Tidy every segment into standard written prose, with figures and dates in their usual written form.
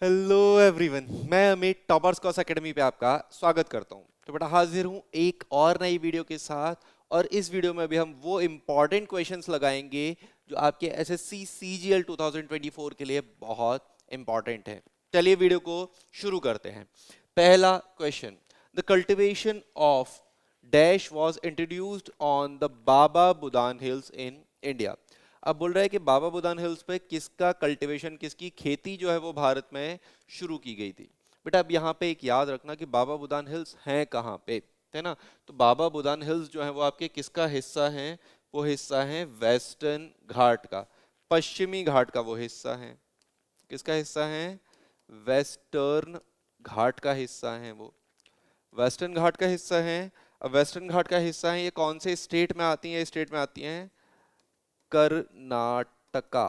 Hello everyone, मैं Amit toppers cos academy पे आपका स्वागत करता हूँ। तो बेटा हाजिर हूँ एक और नई वीडियो के साथ। और इस वीडियो में अभी हम वो इम्पोर्टेंट क्वेश्चंस लगाएंगे जो आपके एसएससी सीजीएल 2024 के लिए बहुत इम्पोर्टेंट है। चलिए वीडियो को शुरू करते हैं। पहला question, the cultivation of dash was introduced on the Baba Budan hills in India. अब बोल रहा है कि बाबा बुदान हिल्स पे किसका कल्टीवेशन, किसकी खेती जो है वो भारत में शुरू की गई थी। बेटा अब यहाँ पे एक याद रखना कि बाबा बुदान हिल्स हैं कहाँ पे, है ना। तो बाबा बुदान हिल्स जो है वो आपके किसका हिस्सा है? वो हिस्सा है वेस्टर्न घाट का, पश्चिमी घाट का वो हिस्सा है। किसका हिस्सा है? वेस्टर्न घाट का हिस्सा है वो, वेस्टर्न घाट का हिस्सा है। अब वेस्टर्न घाट का हिस्सा है, ये कौन से स्टेट में आती है? स्टेट में आती हैं कर्नाटका।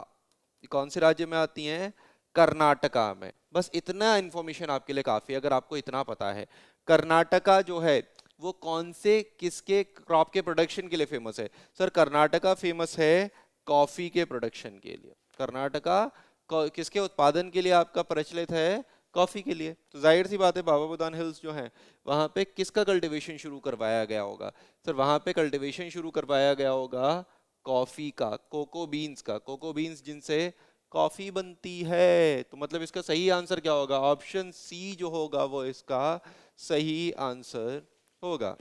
कौन से राज्य में आती हैं? कर्नाटका में। बस इतना इंफॉर्मेशन आपके लिए काफी है अगर आपको इतना पता है। कर्नाटका जो है वो कौन से किसके क्रॉप के प्रोडक्शन के लिए फेमस है? सर कर्नाटका फेमस है कॉफी के प्रोडक्शन के लिए। कर्नाटका किसके उत्पादन के लिए आपका प्रचलित है? कॉफी के लिए। तो जाहिर सी बात है बाबा बुदान हिल्स जो है वहां पे किसका कल्टीवेशन शुरू करवाया गया होगा? सर वहां पे कल्टीवेशन शुरू करवाया गया होगा कॉफी का, कोको बीन्स का। कोको बीन्स जिनसे कॉफी बनती है। तो मतलब इसका सही आंसर क्या होगा? ऑप्शन सी जो होगा वो इसका सही आंसर होगा।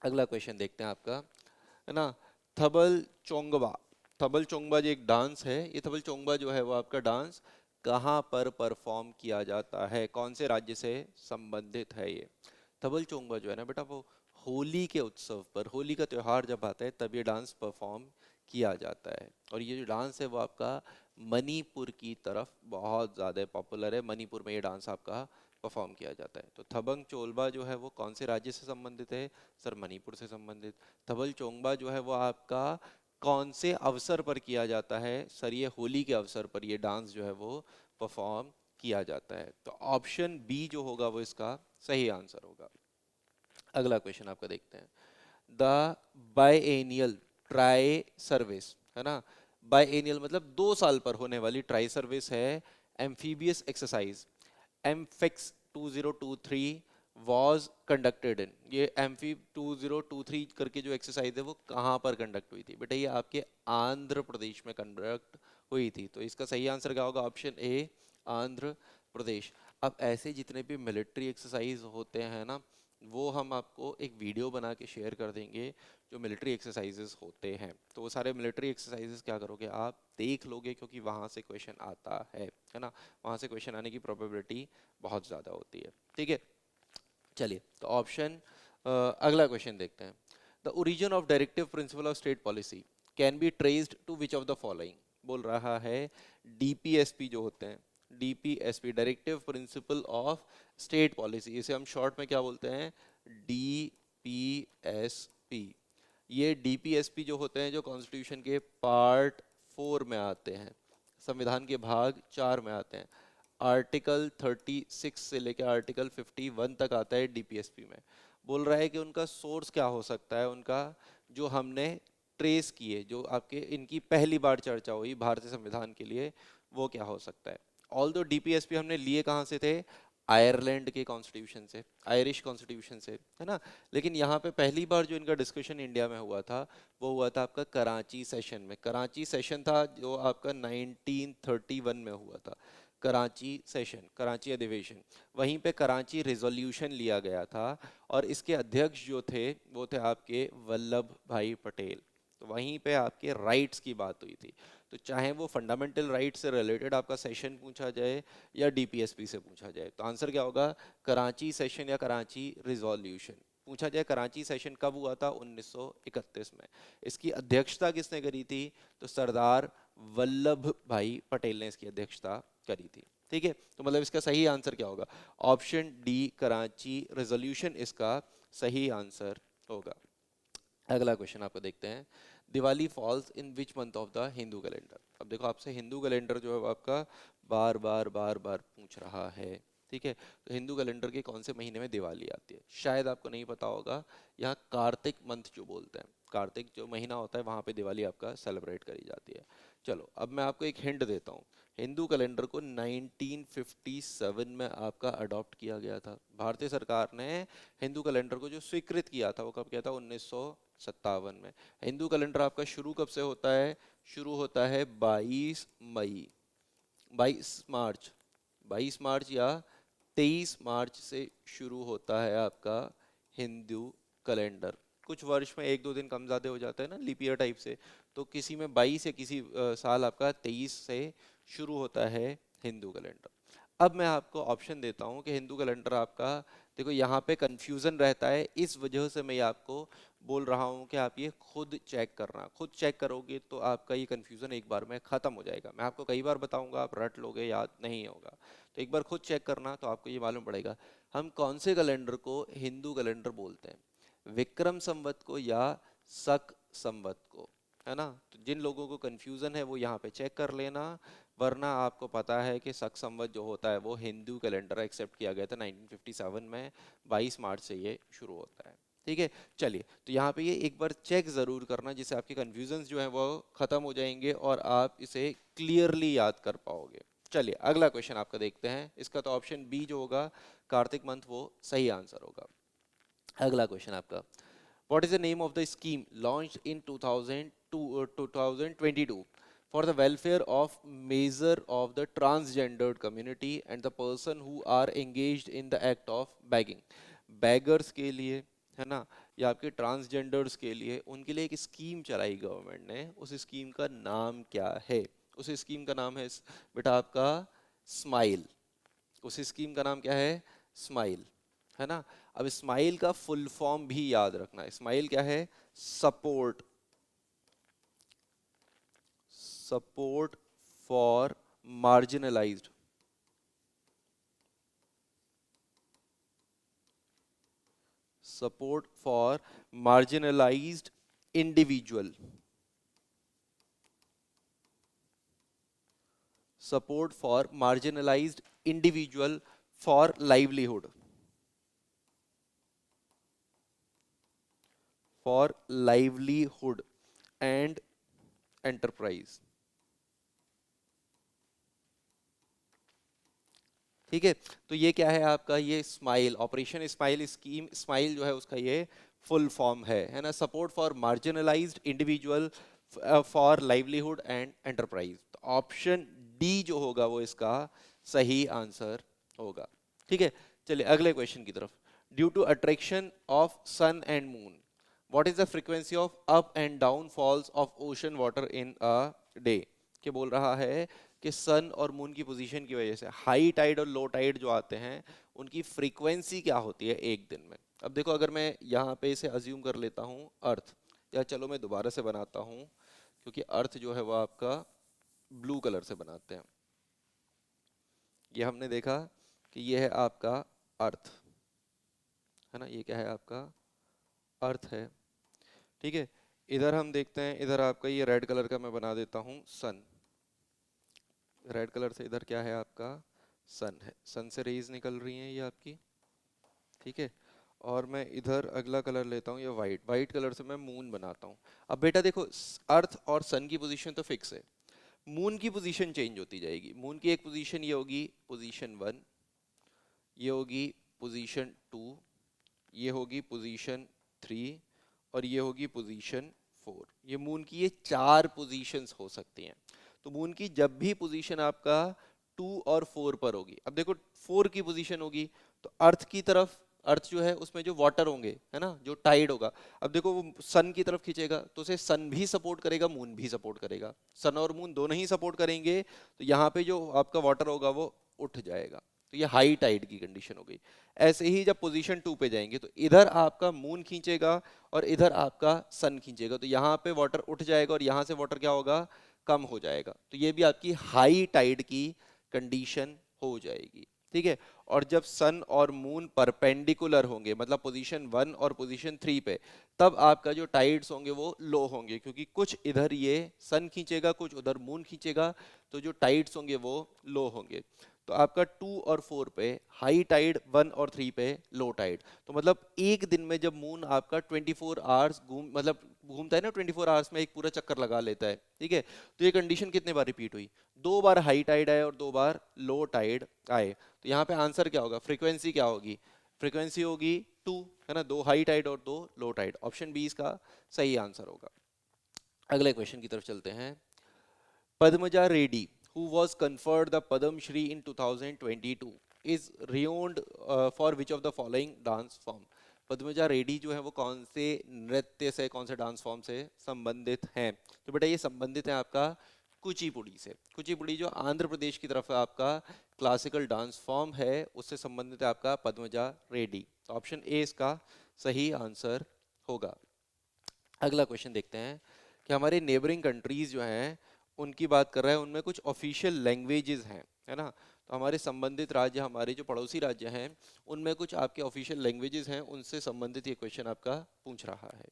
अगला क्वेश्चन देखते हैं आपका, है ना। थबल चोंगबा, थबल चोंगबा जो एक डांस है, ये थबल चोंगबा जो है वो आपका डांस कहाँ पर परफॉर्म किया जाता है? कौन से राज्य से संबंधित है ये? थबल चोंगबा जो है ना बेटा वो होली के उत्सव पर, होली का त्योहार जब आता है तब ये डांस परफॉर्म किया जाता है। और ये जो डांस है वो आपका मणिपुर की तरफ बहुत ज़्यादा पॉपुलर है। मणिपुर में ये डांस आपका परफॉर्म किया जाता है। तो थबंग चोलबा जो है वो कौन से राज्य से संबंधित है? सर मणिपुर से संबंधित। थबल चोंगबा जो है वो आपका कौन से अवसर पर किया जाता है? सर ये होली के अवसर पर ये डांस जो है वो परफॉर्म किया जाता है। तो ऑप्शन बी जो होगा वो इसका सही आंसर होगा। अगला क्वेश्चन आपका देखते हैं। द बायएनियल ट्राई सर्विस, है ना। बायएनियल मतलब 2 साल पर होने वाली ट्राई सर्विस है amphibious exercise Amphex 2023 was conducted in. ये एम्फी 2023 करके जो एक्सरसाइज है वो कहाँ पर कंडक्ट हुई थी? बेटा ये आपके आंध्र प्रदेश में कंडक्ट हुई थी। तो इसका सही आंसर क्या होगा? Option A Andhra Pradesh. अब ऐसे जितने भी मिलिट्री एक्सरसाइज होते हैं ना वो हम आपको एक वीडियो बना के शेयर कर देंगे जो मिलिट्री एक्सरसाइजेस होते हैं। तो वो सारे मिलिट्री एक्सरसाइजेस क्या करोगे आप देख लोगे क्योंकि वहाँ से क्वेश्चन आता है ना। वहाँ से क्वेश्चन आने की प्रोबेबिलिटी बहुत ज़्यादा होती है। ठीक है, चलिए तो ऑप्शन अगला क्वेश्चन देखते हैं। The origin of directive principle of state policy can be traced to which of the following. बोल रहा है डीपीएसपी जो होते हैं, DPSP directive principle of state policy, इसे हम शॉर्ट में क्या बोलते हैं? डीपीएसपी। ये डीपीएसपी जो होते हैं जो कॉन्स्टिट्यूशन के पार्ट 4 में आते हैं, संविधान के भाग 4 में आते हैं। आर्टिकल 36 से लेकर आर्टिकल 51 तक आता है डीपीएसपी में। बोल रहा है कि उनका सोर्स क्या हो सकता है, उनका जो हमने ट्रेस किए, जो आपके इनकी पहली बार चर्चा हुई भारतीय संविधान के लिए, वो क्या हो सकता है? ऑल दो डीपीएसपी हमने लिए कहाँ से थे? आयरलैंड के कॉन्स्टिट्यूशन से, आयरिश कॉन्स्टिट्यूशन से, है ना। लेकिन यहाँ पे पहली बार जो इनका डिस्कशन इंडिया में हुआ था वो हुआ था आपका कराची सेशन में। कराची सेशन था जो आपका 1931 में हुआ था। कराची सेशन, कराची अधिवेशन, वहीं पे कराची रिजोल्यूशन लिया गया था। और इसके अध्यक्ष जो थे वो थे आपके वल्लभ भाई पटेल। तो वहीं पे आपके राइट्स की बात हुई थी। तो चाहे वो फंडामेंटल राइट से रिलेटेड आपका सेशन पूछा जाए या डीपीएसपी से पूछा जाए तो आंसर क्या होगा? कराची सेशन या कराची रिजोल्यूशन। पूछा जाए कराची सेशन कब हुआ था? 1931 में। इसकी अध्यक्षता किसने करी थी? तो सरदार वल्लभ भाई पटेल ने इसकी अध्यक्षता करी थी। ठीक है, तो मतलब इसका सही आंसर क्या होगा? ऑप्शन डी कराची रेजोल्यूशन इसका सही आंसर होगा। अगला क्वेश्चन आपको देखते हैं। Diwali falls in which month of the Hindu calendar. अब देखो आपसे हिंदू कैलेंडर जो है वो आपका बार बार बार बार पूछ रहा है। ठीक है, तो हिंदू कैलेंडर के कौन से महीने में दिवाली आती है? शायद आपको नहीं पता होगा। यहाँ कार्तिक मंथ जो बोलते हैं, कार्तिक जो महीना होता है वहाँ पे दिवाली आपका सेलिब्रेट करी जाती है। चलो अब मैं आपको एक हिंट देता हूँ। हिंदू कैलेंडर को 1957 में आपका अडॉप्ट किया गया था। भारतीय सरकार ने हिंदू कैलेंडर को जो स्वीकृत किया था वो कब किया था? 1957 में। हिंदू कैलेंडर आपका शुरू कब से होता है? शुरू होता है 22 मई, 22 मार्च, 22 मार्च या 23 मार्च से शुरू होता है आपका हिंदू कैलेंडर। कुछ वर्ष में एक दो दिन कम ज़्यादा हो जाता है ना, लीप ईयर टाइप से, तो किसी में 22 या किसी साल आपका 23 से शुरू होता है हिंदू कैलेंडर। अब मैं आपको ऑप्शन देता हूँ कि हिंदू कैलेंडर आपका, देखो यहाँ पे कंफ्यूजन रहता है, इस वजह से मैं ये आपको बोल रहा हूँ कि आप ये खुद चेक करना। खुद चेक करोगे तो आपका ये कंफ्यूजन एक बार में ख़त्म हो जाएगा। मैं आपको कई बार बताऊंगा, आप रट लोगे, याद नहीं होगा। तो एक बार खुद चेक करना तो आपको ये मालूम पड़ेगा हम कौन से कैलेंडर को हिंदू कैलेंडर बोलते हैं, विक्रम संवत को या शक संवत को, है ना। तो जिन लोगों को कंफ्यूजन है वो यहाँ पे चेक कर लेना, वरना आपको पता है कि शक संवत जो होता है वो हिंदू कैलेंडर एक्सेप्ट किया गया था 1957 में, 22 मार्च से ये शुरू होता है। ठीक है, चलिए, तो यहाँ पे ये एक बार चेक ज़रूर करना जिससे आपके कन्फ्यूजन जो है वो ख़त्म हो जाएंगे और आप इसे क्लियरली याद कर पाओगे। चलिए अगला क्वेश्चन आपका देखते हैं। इसका तो ऑप्शन बी जो होगा कार्तिक मंथ वो सही आंसर होगा। अगला क्वेश्चन आपका, what is the name of the scheme launched in 2022 for the welfare of measure of the transgendered community and the person who are engaged in the act of begging? beggars के लिए, है ना, या आपके transgenders के लिए, उनके लिए एक स्कीम चलाई गवर्नमेंट ने। उस स्कीम का नाम क्या है? उस स्कीम का नाम है बेटा आपका स्माइल। उस स्कीम का नाम क्या है? स्माइल, है ना। अब स्माइल का फुल फॉर्म भी याद रखना। स्माइल क्या है? Support, support for marginalised, support for marginalised individual, support for marginalised individual for livelihood, for livelihood and enterprise. ठीक है, तो ये क्या है आपका? ये smile, operation smile scheme, smile जो है उसका ये फुल फॉर्म है ना, support for marginalised individual for livelihood and enterprise. तो ऑप्शन डी जो होगा वो इसका सही आंसर होगा। ठीक है, चलिए अगले क्वेश्चन की तरफ। Due to attraction of sun and moon, what is the frequency of up and down falls of ocean water in a day? के बोल रहा है कि सन और मून की पोजीशन की वजह से हाई टाइड और लो टाइड जो आते हैं उनकी फ्रीक्वेंसी क्या होती है एक दिन में। अब देखो, अगर मैं यहाँ पे इसे अज्यूम कर लेता हूँ अर्थ, या चलो मैं दोबारा से बनाता हूँ, क्योंकि अर्थ जो है वो आपका ब्लू कलर से बनाते हैं। ये हमने देखा कि ये है आपका अर्थ, है ना, ये क्या है आपका अर्थ है। ठीक है, इधर हम देखते हैं, इधर आपका ये रेड कलर का मैं बना देता हूँ सन। रेड कलर से इधर क्या है आपका? सन है। सन से रेज निकल रही हैं ये आपकी। ठीक है, और मैं इधर अगला कलर लेता हूँ ये वाइट, वाइट कलर से मैं मून बनाता हूँ। अब बेटा देखो, अर्थ और सन की पोजीशन तो फिक्स है, मून की पोजीशन चेंज होती जाएगी। मून की एक पोजीशन ये होगी पोजीशन 1, ये होगी पोजीशन 2, ये होगी पोजीशन 3 और ये होगी पोजीशन 4। ये मून की ये 4 पोजीशंस हो सकती हैं। तो मून की जब भी पोजीशन आपका 2 और 4 पर होगी, अब देखो 4 की पोजीशन होगी तो अर्थ की तरफ, अर्थ जो है उसमें जो वाटर होंगे, है ना, जो टाइड होगा, अब देखो वो सन की तरफ खींचेगा तो उसे सन भी सपोर्ट करेगा, मून भी सपोर्ट करेगा। सन और मून दोनों ही सपोर्ट करेंगे तो यहाँ पे जो आपका वाटर होगा वो उठ जाएगा, तो ये हाई टाइड की कंडीशन हो गई। ऐसे ही जब पोजीशन 2 पे जाएंगे तो इधर आपका मून खींचेगा और इधर आपका सन खींचेगा, तो यहाँ पे वाटर उठ जाएगा और यहाँ से वाटर क्या होगा? कम हो जाएगा। तो ये भी आपकी हाई टाइड की कंडीशन हो जाएगी। ठीक है, और जब सन और मून परपेंडिकुलर होंगे, मतलब पोजीशन 1 और पोजीशन 3 पे, तब आपका जो टाइड्स होंगे वो लो होंगे, क्योंकि कुछ इधर ये सन खींचेगा, कुछ उधर मून खींचेगा, तो जो टाइड्स होंगे वो लो होंगे। तो आपका 2 और 4 पे हाई टाइड, 1 और 3 पे लो टाइड। तो मतलब एक दिन में जब मून आपका 24 आवर्स घूम, मतलब घूमता है ना 24 आवर्स में, एक पूरा चक्कर लगा लेता है, ठीक है। तो ये कंडीशन कितने बार रिपीट हुई? 2 बार हाई टाइड आए और 2 बार लो टाइड आए। तो यहाँ पे आंसर क्या होगा, फ्रीक्वेंसी क्या होगी? फ्रीक्वेंसी होगी 2, है ना, 2 हाई टाइड और 2 लो टाइड। ऑप्शन बी इसका सही आंसर होगा। अगले क्वेश्चन की तरफ चलते हैं। Padmaja Reddy, who was conferred the Padam Shri in 2022, is renowned for which of the following dance form? Padmaja Reddy जो है वो कौन से नृत्य से, कौन से डांस फॉर्म से संबंधित हैं? तो बेटा ये संबंधित है आपका कुचिपुड़ी से। कुचिपुड़ी जो आंध्र प्रदेश की तरफ आपका क्लासिकल डांस फॉर्म है, उससे संबंधित है आपका पद्मजा रेड्डी। तो ऑप्शन ए इसका सही आंसर होगा। अगला क्वेश्चन देखते हैं कि हमारे नेबरिंग कंट्रीज जो हैं उनकी बात कर रहा है, उनमें कुछ ऑफिशियल लैंग्वेजेस हैं, है ना। तो हमारे संबंधित राज्य, हमारे जो पड़ोसी राज्य हैं, उनमें कुछ आपके ऑफिशियल लैंग्वेजेस हैं, उनसे संबंधित ये क्वेश्चन आपका पूछ रहा है।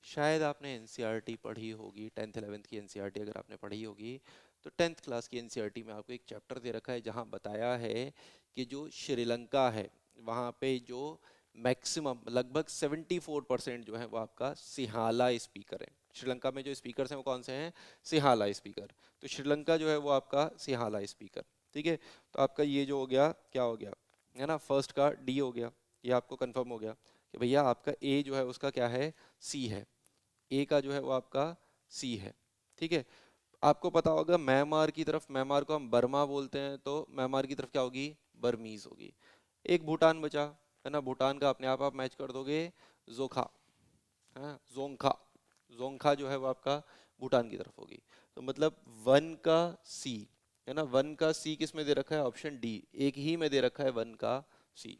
शायद आपने एनसीईआरटी पढ़ी होगी, 10th 11th की एनसीईआरटी अगर आपने पढ़ी होगी तो 10th क्लास की एनसीईआरटी में आपको एक चैप्टर दे रखा है जहाँ बताया है कि जो श्रीलंका है वहाँ पे जो मैक्सिमम लगभग 74% जो है वो आपका सिंहाला स्पीकर है। श्रीलंका में जो स्पीकर्स हैं वो कौन से हैं? सिंहाला स्पीकर। तो श्रीलंका जो है वो आपका सिंहाला स्पीकर, ठीक है। तो आपका ये जो हो गया, क्या हो गया, है ना, फर्स्ट का डी हो गया, ये आपको कंफर्म हो गया कि भैया आपका ए जो है उसका क्या है, सी है। ए का जो है वो आपका सी है, ठीक है। आपको पता होगा म्यांमार की तरफ, म्यांमार को हम बर्मा बोलते हैं, तो म्यांमार की तरफ क्या होगी, बर्मीज होगी। एक भूटान बचा, है ना, भूटान का अपने आप मैच कर दोगे, जोखा, है जोंखा। जोंखा जो है वो आपका भूटान की तरफ होगी। तो मतलब 1 का सी, है ना, 1 का सी किस में दे रखा है? ऑप्शन डी, एक ही में दे रखा है 1 का सी।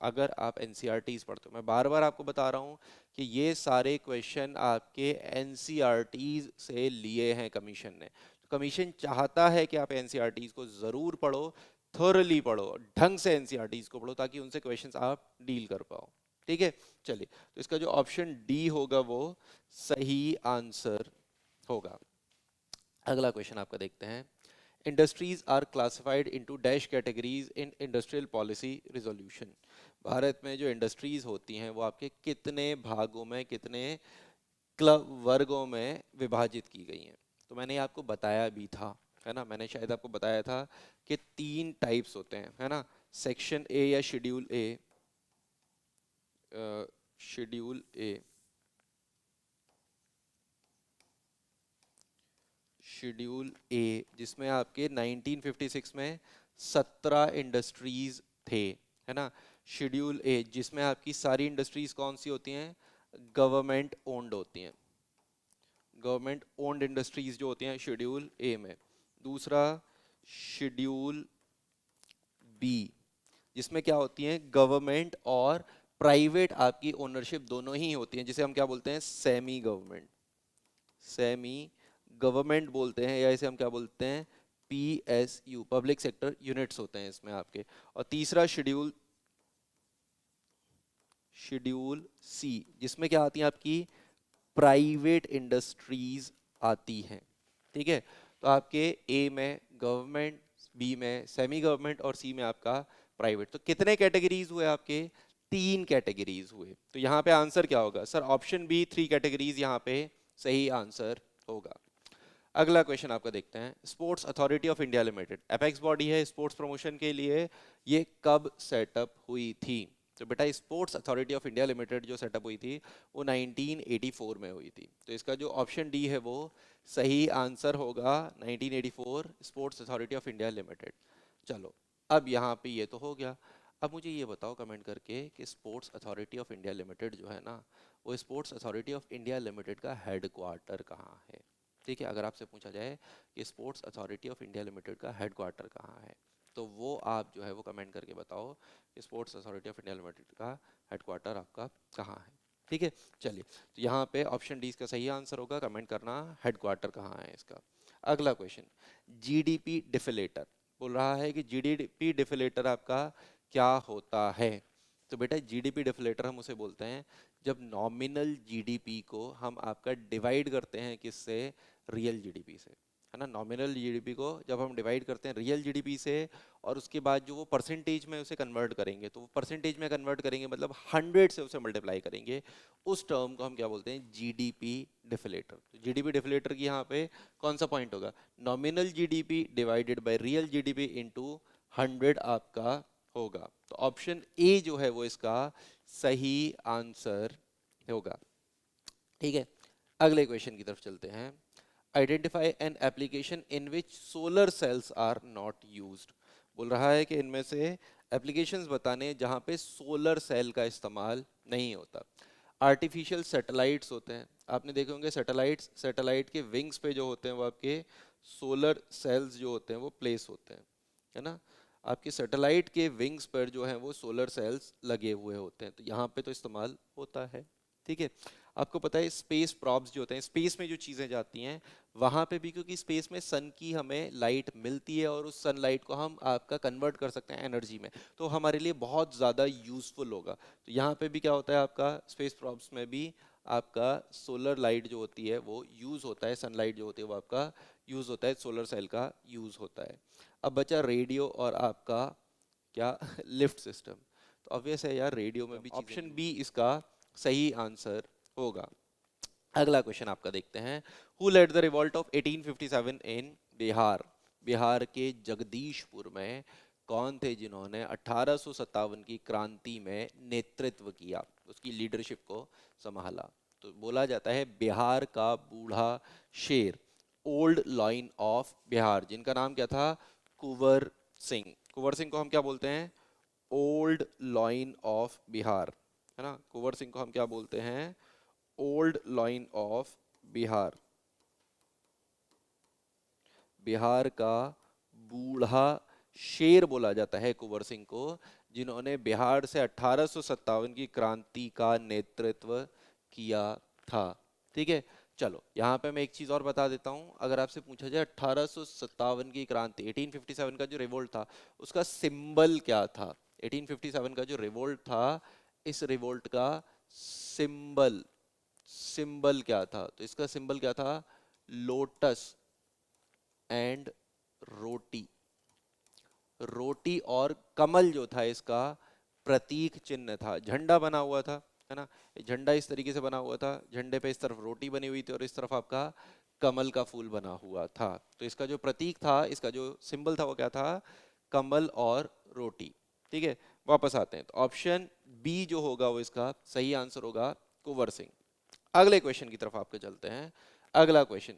अगर आप एनसीईआरटीज पढ़ते हो, मैं बार बार आपको बता रहा हूँ कि ये सारे क्वेश्चन आपके एनसीईआरटीज से लिए हैं कमीशन ने। तो कमीशन चाहता है कि आप एनसीईआरटीज को जरूर पढ़ो, थोरली पढ़ो, ढंग से एनसीईआरटीज को पढ़ो, ताकि उनसे क्वेश्चंस आप डील कर पाओ, ठीक है। चलिए, तो इसका जो ऑप्शन डी होगा वो सही आंसर होगा। अगला क्वेश्चन आपका देखते हैं। Industries are classified into dash categories in industrial policy resolution. Bharat में जो इंडस्ट्रीज होती हैं वो आपके कितने भागों में, कितने क्लब वर्गों में विभाजित की गई हैं? तो मैंने आपको बताया भी था, है ना, मैंने शायद आपको बताया था कि 3 टाइप्स होते हैं, है ना, सेक्शन ए या शेड्यूल ए, शेड्यूल ए, शेड्यूल ए जिसमें आपके 1956 में 17 इंडस्ट्रीज थे, है ना। शेड्यूल ए जिसमें आपकी सारी इंडस्ट्रीज कौन सी होती हैं? गवर्नमेंट ओन्ड होती हैं। गवर्नमेंट ओन्ड इंडस्ट्रीज जो होती हैं शेड्यूल ए में। दूसरा शेड्यूल बी जिसमें क्या होती हैं? गवर्नमेंट और प्राइवेट आपकी ओनरशिप दोनों ही होती हैं, जिसे हम क्या बोलते हैं? सेमी गवर्नमेंट, सेमी गवर्नमेंट बोलते हैं, या इसे हम क्या बोलते हैं? पीएसयू, पब्लिक सेक्टर यूनिट्स होते हैं इसमें आपके। और तीसरा शेड्यूल, शेड्यूल सी जिसमें क्या आती है आपकी? प्राइवेट इंडस्ट्रीज आती हैं, ठीक है। तो आपके ए में गवर्नमेंट, बी में सेमी गवर्नमेंट और सी में आपका प्राइवेट। तो कितने कैटेगरीज हुए आपके? 3 कैटेगरीज हुए। तो यहाँ पे आंसर क्या होगा सर? ऑप्शन बी 3 कैटेगरीज यहाँ पे सही आंसर होगा। अगला क्वेश्चन आपका देखते हैं। Sports authority of India limited apex body है स्पोर्ट्स प्रमोशन के लिए, ये कब सेटअप हुई थी? तो बेटा sports authority of India limited जो सेटअप हुई थी वो 1984 में हुई थी। तो इसका जो ऑप्शन डी है वो सही आंसर होगा, 1984 sports authority of India limited. चलो, अब यहाँ पे ये तो हो गया। अब मुझे ये बताओ कमेंट करके कि sports authority of India limited जो है ना, वो sports authority of India limited का हेडक्वार्टर कहाँ है? ठीक है, अगर आपसे पूछा जाए कि sports authority of India limited का हेडक्वार्टर कहाँ है, तो वो आप जो है वो कमेंट करके बताओ कि sports authority of India limited का हेडक्वार्टर आपका कहाँ है। ठीक है, चलिए, तो यहाँ पे ऑप्शन डी इसका सही आंसर होगा, कमेंट करना हेडक्वार्टर कहाँ है इसका। अगला क्वेश्चन, जीडीपी डिफिलेटर बोल रहा है कि जीडीपी डिफिलेटर आपका क्या होता है? तो बेटा जीडीपी डिफिलेटर हम उसे बोलते हैं जब नॉमिनल जीडीपी को हम आपका डिवाइड करते हैं किससे? रियल जीडीपी से। है ना। नॉमिनल जीडीपी को जब हम डिवाइड करते हैं रियल जीडीपी से, और उसके बाद जो वो परसेंटेज में उसे कन्वर्ट करेंगे, तो वो परसेंटेज में कन्वर्ट करेंगे मतलब 100 से उसे मल्टीप्लाई करेंगे, उस टर्म को हम क्या बोलते हैं, जीडीपी डिफलेटर। तो जीडीपी डिफलेटर की यहाँ पे कौन सा पॉइंट होगा, nominal GDP divided by real GDP into 100 आपका होगा। तो ऑप्शन ए जो है वो इसका सही आंसर होगा। ठीक है, अगले क्वेश्चन की तरफ चलते हैं। Identify an application in which solar cells are not used. बोल रहा है कि इनमें से एप्लीकेशंस बताने जहां पे सोलर सेल का इस्तेमाल नहीं होता। आर्टिफिशियल सैटेलाइट्स होते हैं, आपने देखे होंगे सैटेलाइट्स, सैटेलाइट के विंग्स पे जो होते हैं वो आपके सोलर सेल्स जो होते हैं वो प्लेस होते हैं, है ना। आपके सैटेलाइट के विंग्स पर जो है वो सोलर सेल्स लगे हुए होते हैं, तो यहाँ पे तो इस्तेमाल होता है। ठीक है, आपको पता है स्पेस प्रॉब्स जो होते हैं, स्पेस में जो चीज़ें जाती हैं वहाँ पे भी, क्योंकि स्पेस में सन की हमें लाइट मिलती है और उस सनलाइट को हम आपका कन्वर्ट कर सकते हैं एनर्जी में, तो हमारे लिए बहुत ज़्यादा यूज़फुल होगा। तो यहाँ पे भी क्या होता है, आपका स्पेस प्रॉब्स में भी आपका सोलर लाइट जो होती है वो यूज़ होता है, सनलाइट जो होती है वो आपका यूज़ होता है, सोलर सेल का यूज़ होता है। अब बचा रेडियो और आपका क्या लिफ्ट सिस्टम। तो ऑब्वियस है यार, रेडियो में भी ऑप्शन बी इसका सही आंसर होगा। अगला क्वेश्चन आपका देखते हैं। Who led the revolt of 1857 in Bihar. Bihar के जगदीशपुर में कौन थे जिन्होंने 1857 की क्रांति में नेतृत्व किया, उसकी लीडरशिप को संभाला। तो बोला जाता है बिहार का बूढ़ा शेर, ओल्ड लाइन ऑफ बिहार, जिनका नाम क्या था, कुंवर सिंह। कुंवर सिंह को हम क्या बोलते हैं, ओल्ड लाइन ऑफ बिहार, है ना। कुंवर सिंह को हम क्या बोलते हैं, old line of Bihar. Bihar का बूढ़ा शेर बोला जाता है कुंवर सिंह को, जिन्होंने बिहार से 1857 की क्रांति का नेतृत्व किया था। ठीक है, चलो यहाँ पे मैं एक चीज और बता देता हूँ। अगर आपसे पूछा जाए 1857 की क्रांति, 1857 का जो रिवोल्ट था उसका सिंबल क्या था, 1857 का जो रिवोल्ट था, इस रिवोल्ट का सिंबल, सिंबल क्या था, तो इसका सिंबल क्या था, लोटस एंड रोटी। रोटी और कमल जो था इसका प्रतीक चिन्ह था, झंडा बना हुआ था, है ना। झंडा इस तरीके से बना हुआ था, झंडे पे इस तरफ रोटी बनी हुई थी और इस तरफ आपका कमल का फूल बना हुआ था। तो इसका जो प्रतीक था, इसका जो सिंबल था वो क्या था, कमल और रोटी। ठीक है, वापस आते हैं, तो ऑप्शन बी जो होगा वो इसका सही आंसर होगा, कुंवर सिंह। अगले क्वेश्चन की तरफ आपके चलते हैं। अगला क्वेश्चन,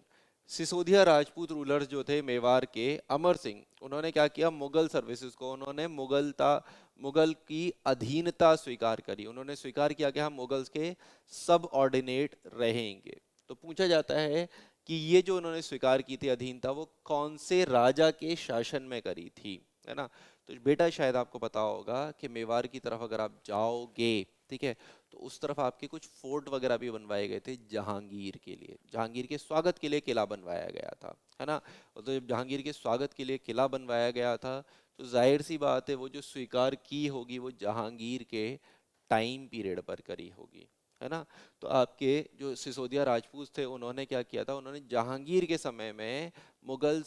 सिसोदिया राजपूत रूलर्स जो थे मेवाड़ के, अमर सिंह, उन्होंने क्या किया, मुगल सर्विसेज को, उन्होंने मुगल की अधीनता स्वीकार करी, उन्होंने स्वीकार किया कि हम मुगल्स के सब ऑर्डिनेट रहेंगे। तो पूछा जाता है कि ये जो उन्होंने स्वीकार की थी अधीनता, वो कौन से राजा के शासन में करी थी, है ना। तो बेटा शायद आपको पता होगा कि मेवाड़ की तरफ अगर आप जाओगे, ठीक है, तो उस तरफ आपके कुछ फोर्ट वगैरह भी बनवाए गए थे जहांगीर के लिए, जहांगीर के स्वागत के लिए किला बनवाया गया था, है ना। और तो जब जहांगीर के स्वागत के लिए किला बनवाया गया था, तो जाहिर सी बात है वो जो स्वीकार की होगी वो जहांगीर के टाइम पीरियड पर करी होगी, है ना। तो आपके जो सिसोदिया राजपूत थे उन्होंने क्या किया था, उन्होंने जहांगीर के समय में मुगल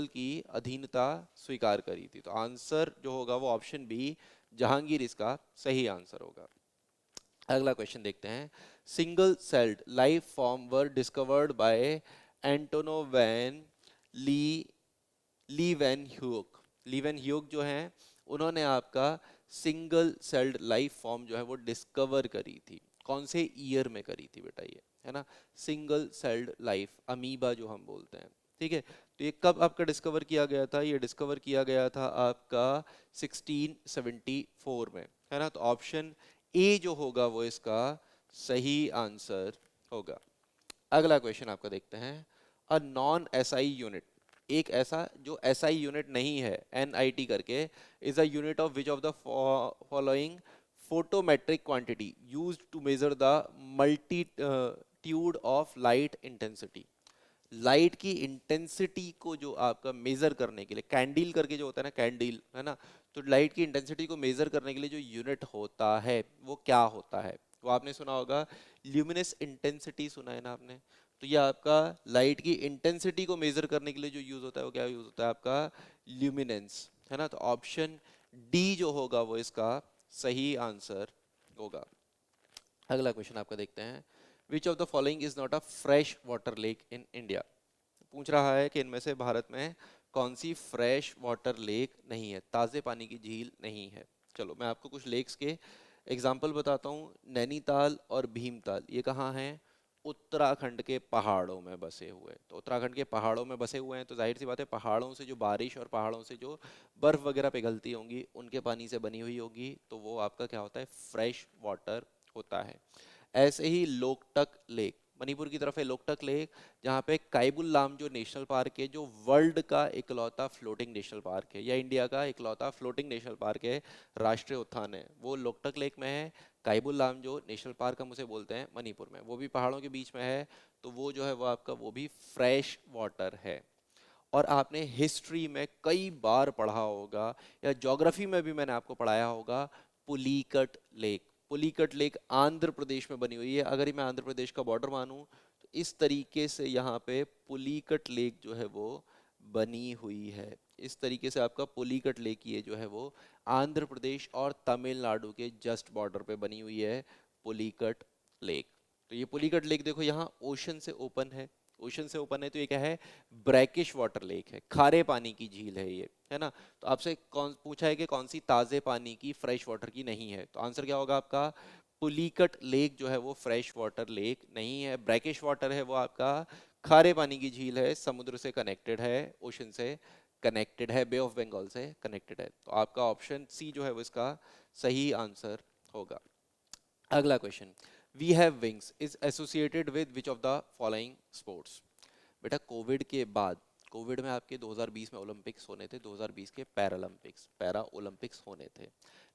की अधीनता स्वीकार करी थी। तो आंसर जो होगा वो ऑप्शन बी, जहांगीर, इसका सही आंसर होगा। अगला क्वेश्चन देखते हैं। Single celled life form were discovered by Antonie van ली Leeuwenhoek. Leeuwenhoek जो हैं उन्होंने आपका सिंगल सेल्ड लाइफ फॉर्म जो है वो डिस्कवर करी थी, कौन से ईयर में करी थी बेटा ये, है ना। सिंगल सेल्ड लाइफ, अमीबा जो हम बोलते हैं, ठीक है। तो ये कब आपका डिस्कवर किया गया था, ये डिस्कवर किया गया था आपका 1674 में, है ना। तो ऑप्शन ए जो होगा वो इसका सही आंसर होगा। अगला क्वेश्चन आपका देखते हैं। अ नॉन एसआई यूनिट, एक ऐसा जो एसआई यूनिट नहीं है, एनआईटी करके, is a unit of which of the following photometric quantity used to measure the multitude of light intensity. Light की इंटेंसिटी को जो आपका मेजर करने के लिए, कैंडल करके जो होता है ना, कैंडल, है ना, तो लाइट की इंटेंसिटी को मेजर करने के लिए जो यूनिट होता है वो क्या होता है, वो आपने सुना होगा ल्यूमिनस इंटेंसिटी, सुना है ना आपने। तो ये आपका लाइट की इंटेंसिटी को मेजर करने के लिए जो यूज होता है वो क्या यूज होता है आपका, ल्यूमिनेंस, है ना। तो ऑप्शन डी जो होगा वो इसका सही आंसर होगा। अगला क्वेश्चन आपका देखते हैं, विच of the following is not a fresh water lake in India. पूछ रहा है कि इनमें से भारत में कौन सी फ्रेश वाटर लेक नहीं है, ताजे पानी की झील नहीं है। चलो मैं आपको कुछ लेक्स के एग्जाम्पल बताता हूँ। नैनीताल और भीमताल ये कहाँ हैं, उत्तराखंड के पहाड़ों में बसे हुए। तो उत्तराखंड के पहाड़ों में बसे हुए हैं तो जाहिर सी बात है पहाड़ों से जो बारिश और पहाड़ों से जो बर्फ वगैरह पिघलती होंगी उनके पानी से बनी हुई होगी, तो वो आपका क्या होता है, फ्रेश वाटर होता है। ऐसे ही लोकटक लेक मणिपुर की तरफ है, लोकटक लेक, जहाँ पे काइबुल लामजो नेशनल पार्क है जो वर्ल्ड का इकलौता फ्लोटिंग नेशनल पार्क है, या इंडिया का इकलौता फ्लोटिंग नेशनल पार्क है, राष्ट्रीय उद्यान है, वो लोकटक लेक में है। काइबुल लामजो नेशनल पार्क हम उसे बोलते हैं मणिपुर में, वो भी पहाड़ों के बीच में है, तो वो जो है वो आपका वो भी फ्रेश वाटर है। और आपने हिस्ट्री में कई बार पढ़ा होगा या ज्योग्राफी में भी मैंने आपको पढ़ाया होगा, पुलिकट लेक। पुलिकट लेक आंध्र प्रदेश में बनी हुई है। अगर मैं आंध्र प्रदेश का बॉर्डर मानूं तो इस तरीके से यहाँ पे पुलिकट लेक जो है वो बनी हुई है। इस तरीके से आपका पुलिकट लेक ये जो है वो आंध्र प्रदेश और तमिलनाडु के जस्ट बॉर्डर पे बनी हुई है, पुलिकट लेक। तो ये पुलिकट लेक देखो यहाँ ओशन से ओपन है, ओशन से ओपन है तो ये क्या है, ब्रैकिश वाटर लेक है, खारे पानी की झील है ये, है ना। तो आपसे कौन पूछा है कि कौन सी ताजे पानी की फ्रेश वाटर की नहीं है, तो आंसर क्या होगा आपका, पुलिकट लेक जो है वो फ्रेश वाटर लेक नहीं है। ब्रैकिश वाटर है वो आपका खारे पानी की झील है, समुद्र से कनेक्टेड है, ओशन से कनेक्टेड है, बे ऑफ बंगाल से कनेक्टेड है। तो आपका ऑप्शन सी जो है वो इसका सही आंसर होगा। अगला question, we have wings is associated with which of the following sports. बेटा कोविड के बाद, कोविड में आपके 2020 में ओलंपिक्स होने थे, 2020 के पैरालंपिक्स पैरा ओलंपिक्स होने थे,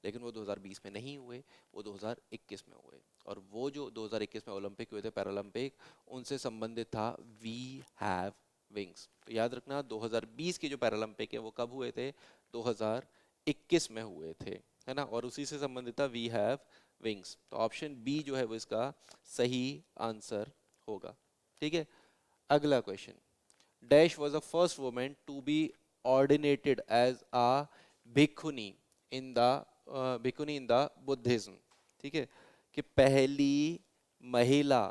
लेकिन वो 2020 में नहीं हुए, वो 2021 में हुए। और वो जो 2021 में ओलंपिक हुए थे पैरालंपिक, उनसे संबंधित था वी हैव विंग्स। तो याद रखना 2020 के जो पैरालंपिक है वो कब हुए थे, 2021 में हुए थे, है ना। और उसी से संबंधित था वी हैव विंग्स। तो ऑप्शन बी जो है वो इसका सही आंसर होगा। ठीक है। अगला question, dash was the first woman to be ordinated as a bhikkhuni in the bhikkhuni in the Buddhism. ठीक है, कि पहली महिला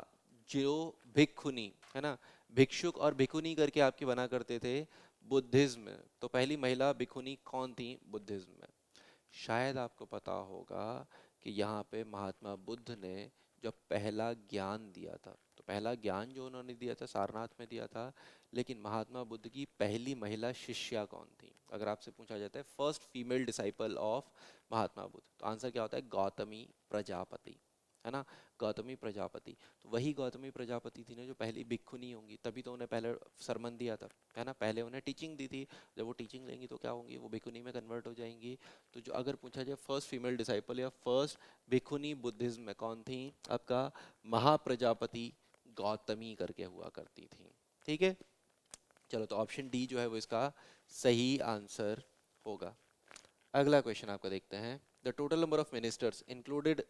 जो भिक्षुनी, है ना, भिक्षुक और भिक्षुनी करके आपकी बना करते थे बुद्धिज्म में, तो पहली महिला भिक्षुनी कौन थी बुद्धिज्म में। शायद आपको पता होगा कि यहाँ पे महात्मा बुद्ध ने जब पहला ज्ञान दिया था, तो पहला ज्ञान जो उन्होंने दिया था सारनाथ में दिया था, लेकिन महात्मा बुद्ध की पहली महिला शिष्या कौन थी। अगर आपसे पूछा जाता है first female disciple of Mahatma Buddha, तो आंसर क्या होता है, गौतमी प्रजापति, है ना, गौतमी प्रजापति। तो वही गौतमी प्रजापति थी ना जो पहली भिक्षुनी होंगी, तभी तो उन्हें पहले सरमन दिया था, है ना, पहले उन्हें टीचिंग दी थी। जब वो टीचिंग लेंगी तो क्या होंगी, वो भिक्षुनी में कन्वर्ट हो जाएंगी। तो जो अगर पूछा जाए फर्स्ट फीमेल डिसाइपल या फर्स्ट भिक्षुनी बुद्धिज्म में कौन थी, आपका महाप्रजापति गौतमी करके हुआ करती थी। ठीक है, चलो तो ऑप्शन डी जो है वो इसका सही आंसर होगा। अगला क्वेश्चन आपका देखते हैं, the total number of ministers included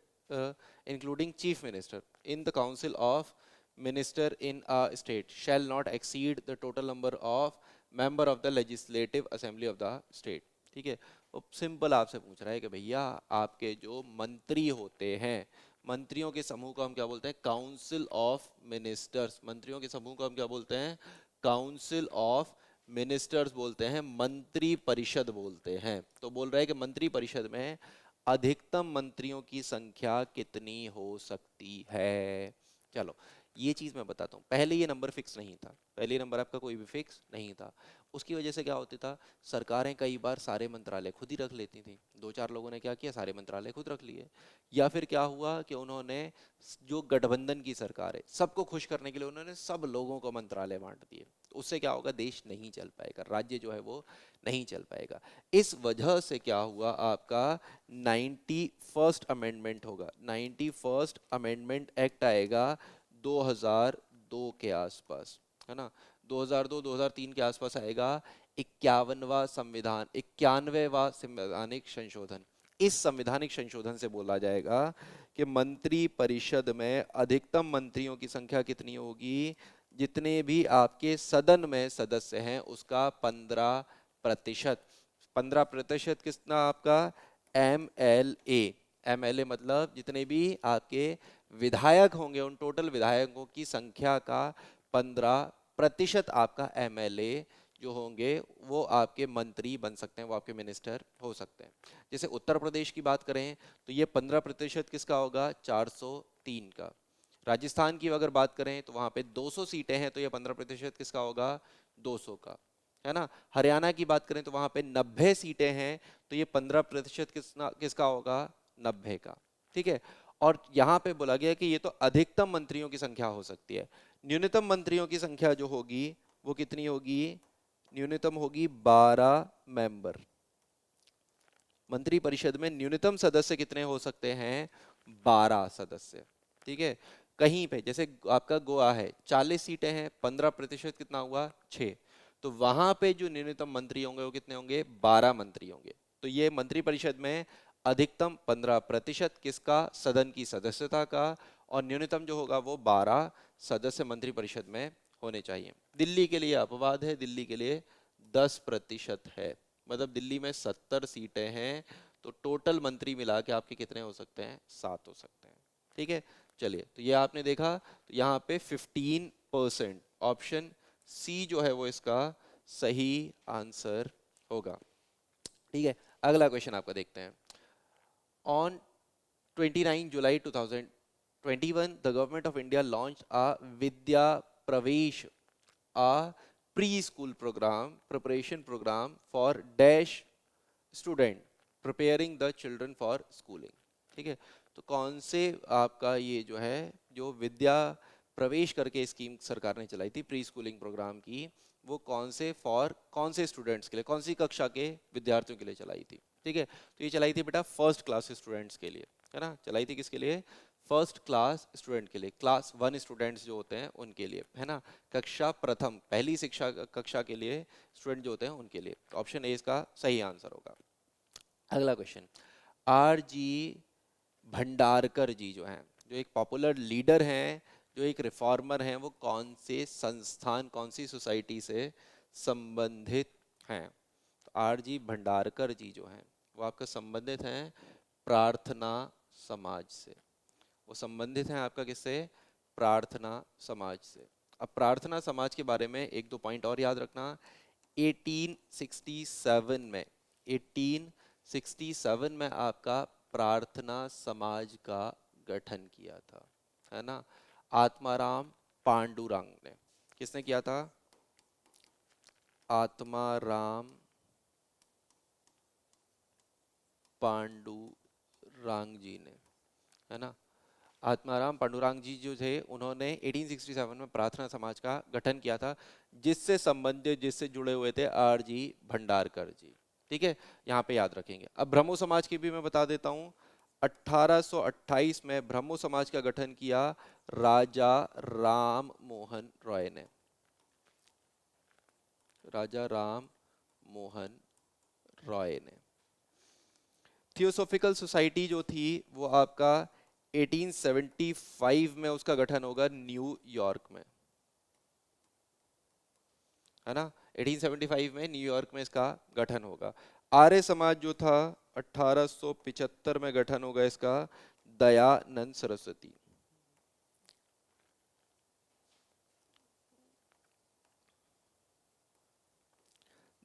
including chief minister in the council of minister in a state shall not exceed the total number of member of the legislative assembly of the state. ठीक है, तो simple आपसे पूछ रहा है कि भैया आपके जो मंत्री होते हैं, मंत्रियों के समूह को हम क्या बोलते हैं, काउंसिल ऑफ मिनिस्टर्स। मंत्रियों के समूह को हम क्या बोलते हैं, काउंसिल ऑफ मिनिस्टर्स बोलते हैं, मंत्री परिषद बोलते हैं। तो बोल रहा है कि मंत्री परिषद में अधिकतम मंत्रियों की संख्या कितनी हो सकती है। चलो ये चीज मैं बताता हूँ, पहले ये नंबर फिक्स नहीं था, पहले नंबर आपका कोई भी फिक्स नहीं था। उसकी वजह से क्या होता था, सरकारें कई बार सारे मंत्रालय खुद ही रख लेती थी। दो चार लोगों ने क्या किया, सारे मंत्रालय खुद रख लिए। या फिर क्या हुआ कि उन्होंने जो गठबंधन की सरकार है सबको खुश करने के लिए उन्होंने सब लोगों को मंत्रालय बांट दिए। तो उससे क्या होगा, देश नहीं चल पाएगा, राज्य जो है वो नहीं चल पाएगा। इस वजह से क्या हुआ, आपका 91st अमेंडमेंट होगा, 91st अमेंडमेंट एक्ट आएगा 2002 के आसपास, है ना, 2002-2003 के आसपास आएगा। 91वां संवैधानिक संशोधन, इस संवैधानिक संशोधन से बोला जाएगा कि मंत्री परिषद में अधिकतम मंत्रियों की संख्या कितनी होगी, जितने भी आपके सदन में सदस्य हैं उसका 15%। 15% कितना आपका? MLA। MLA मतलब जितने भी आपके विधायक होंगे उन टोटल विधायकों की संख्या का 15% आपका MLA जो होंगे वो आपके मंत्री बन सकते हैं, वो आपके मिनिस्टर हो सकते हैं। जैसे उत्तर प्रदेश की बात करें तो ये 15% किसका होगा? 403 का। राजस्थान की अगर बात करें तो वहां पे 200 सीटें हैं तो ये 15% किसका होगा? 200 का, है ना। हरियाणा की बात करें तो वहां पे 90 सीटें हैं तो ये 15% किसका होगा? 90 का। ठीक है। और यहाँ पे बोला गया कि ये तो अधिकतम मंत्रियों की संख्या हो सकती है, न्यूनतम मंत्रियों की संख्या जो होगी वो कितनी होगी? न्यूनतम होगी 12 मेंबर। मंत्री परिषद में न्यूनतम सदस्य कितने हो सकते हैं? 12 सदस्य। ठीक है। कहीं पे जैसे आपका गोवा है 40 सीटें हैं, 15% कितना हुआ? 6। तो वहां पे जो न्यूनतम मंत्री होंगे वो कितने होंगे? 12 मंत्री होंगे। तो ये मंत्री परिषद में अधिकतम 15% किसका? सदन की सदस्यता का। और न्यूनतम जो होगा वो 12 सदस्य मंत्री परिषद में होने चाहिए। दिल्ली के लिए अपवाद है, दिल्ली के लिए 10% है। मतलब दिल्ली में 70 सीटें हैं तो टोटल मंत्री मिला के आपके कितने हो सकते हैं? 7 हो सकते हैं। ठीक है। चलिए, तो ये आपने देखा, तो यहाँ पे 15%, ऑप्शन सी जो है वो इसका सही आंसर होगा। ठीक है। अगला क्वेश्चन आपका देखते हैं। On 29 July 2021 the government of India launch a Vidya Pravesh, a preschool program, preparation program for dash student, preparing the children for schooling। ठीक है। तो कौन से आपका ये जो है जो विद्या प्रवेश करके स्कीम सरकार ने चलाई थी प्री स्कूलिंग प्रोग्राम की, वो कौन से फॉर कौन से स्टूडेंट्स के लिए, कौन सी कक्षा के विद्यार्थियों के लिए चलाई थी? ठीक है। तो ये चलाई थी बेटा फर्स्ट क्लास स्टूडेंट्स के लिए, है ना। चलाई थी किसके लिए? फर्स्ट क्लास स्टूडेंट के लिए, क्लास 1 स्टूडेंट्स जो होते हैं उनके लिए, है ना। कक्षा प्रथम, पहली शिक्षा कक्षा के लिए स्टूडेंट जो होते हैं उनके लिए। ऑप्शन ए इसका सही आंसर होगा। अगला क्वेश्चन, R.G. भंडारकर जी जो हैं, जो एक पॉपुलर लीडर हैं, जो एक रिफॉर्मर हैं, वो कौन से संस्थान, कौन सी सोसाइटी से संबंधित हैं? R.G. भंडारकर जी जो हैं वो आपका संबंधित हैं प्रार्थना समाज से। वो संबंधित हैं आपका किससे? प्रार्थना समाज से। अब प्रार्थना समाज के बारे में एक दो पॉइंट और याद रखना। 1867 में 1867 में आपका प्रार्थना समाज का गठन किया था, है ना। आत्माराम पांडुरंग ने, किसने किया था? आत्माराम पांडुरंग जी ने, है ना। आत्माराम पांडुरंग जी जो थे उन्होंने 1867 में प्रार्थना समाज का गठन किया था, जिससे संबंधित, जिससे जुड़े हुए थे R.G. भंडारकर जी। ठीक है। यहाँ पे याद रखेंगे। अब ब्रह्मो समाज की भी मैं बता देता हूँ। 1828 में ब्रह्मो समाज का गठन किया राजा राम मोहन रॉय ने। राजा राम मोहन रॉय ने। थियोसॉफिकल सोसाइटी जो थी वो आपका 1875 में उसका गठन होगा न्यूयॉर्क में, है ना। 1875 में न्यूयॉर्क में इसका गठन होगा। आर्य समाज जो था 1875 में गठन होगा इसका दयानंद सरस्वती।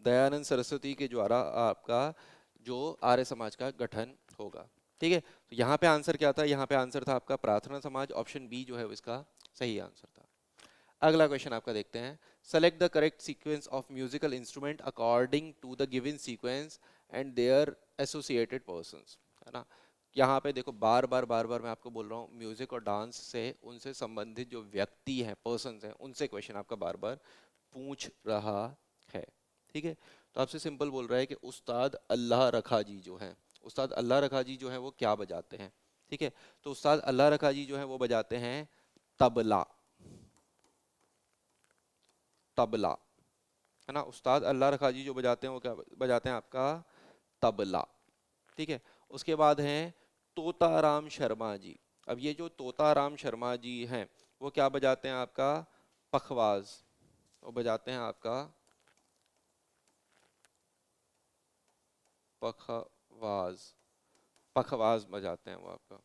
दयानंद सरस्वती के द्वारा आपका जो आर्य समाज का गठन होगा। ठीक है। तो यहाँ पे आंसर क्या था? यहाँ पे आंसर था आपका प्रार्थना समाज। ऑप्शन बी जो है इसका सही आंसर था। अगला क्वेश्चन आपका देखते हैं। Select the correct sequence of musical instrument according to the given sequence and their associated persons, है ना। यहाँ पे देखो बार बार मैं आपको बोल रहा हूँ, म्यूजिक और डांस से उनसे संबंधित जो व्यक्ति हैं, पर्संस हैं, उनसे क्वेश्चन आपका बार बार पूछ रहा है। ठीक है। तो आपसे सिंपल बोल रहा है कि उस्ताद अल्लाह रखा जी जो हैं, उस्ताद अल्लाह रखा जी जो है वो क्या बजाते हैं? ठीक है। तो उस्ताद अल्लाह रखा जी जो है वो बजाते हैं तबला। तबला, है ना। उस्ताद अल्लाह रखा जी जो बजाते हैं वो क्या बजाते हैं? आपका तबला। ठीक है। उसके बाद हैं तोताराम शर्मा जी। अब ये जो तोताराम शर्मा जी हैं वो क्या बजाते हैं? आपका पखवाज, वो बजाते हैं आपका पखवाज, पखवाज बजाते हैं वो आपका,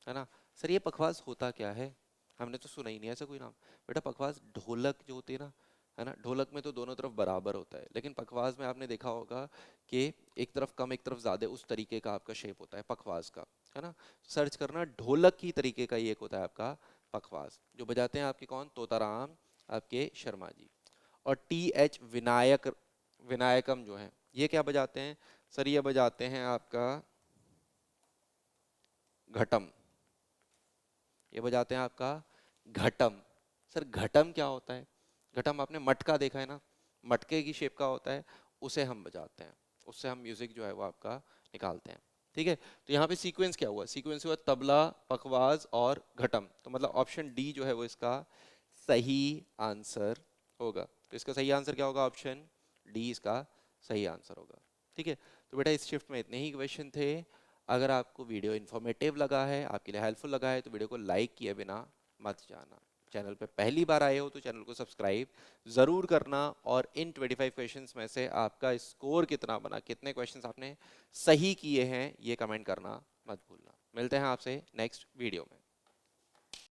है ना। सर ये पखवाज होता क्या है, हमने तो सुना ही नहीं ऐसा कोई नाम। बेटा पखवाज ढोलक जो होती है ना, है ना, ढोलक में तो दोनों तरफ बराबर होता है, लेकिन पखवाज में आपने देखा होगा कि एक तरफ कम एक तरफ ज्यादा, उस तरीके का आपका शेप होता है पखवाज का, है ना। सर्च करना, ढोलक की तरीके का ये एक होता है आपका पखवाज, जो बजाते हैं आपके कौन, तोताराम आपके शर्मा जी। और टी एच विनायक, विनायकम जो है ये क्या बजाते हैं, सर ये बजाते हैं आपका घटम, ये बजाते हैं आपका घटम। सर घटम क्या होता है, घटम आपने मटका देखा है ना, मटके की शेप का होता है, उसे हम बजाते हैं, उससे हम म्यूजिक जो है वो आपका निकालते हैं। ठीक है, तो यहाँ पे सीक्वेंस क्या हुआ, सीक्वेंस हुआ तबला, पखवाज और घटम, तो मतलब ऑप्शन डी जो है वो इसका सही आंसर होगा। तो इसका सही आंसर क्या होगा, ऑप्शन डी इसका सही आंसर होगा। ठीक है, तो बेटा इस शिफ्ट में इतने ही क्वेश्चन थे। अगर आपको वीडियो इन्फॉर्मेटिव लगा है, आपके लिए हेल्पफुल लगा है, तो वीडियो को लाइक किए बिना मत जाना। चैनल पे पहली बार आए हो तो चैनल को सब्सक्राइब ज़रूर करना, और इन 25 क्वेश्चंस में से आपका स्कोर कितना बना, कितने क्वेश्चंस आपने सही किए हैं, ये कमेंट करना मत भूलना। मिलते हैं आपसे नेक्स्ट वीडियो में।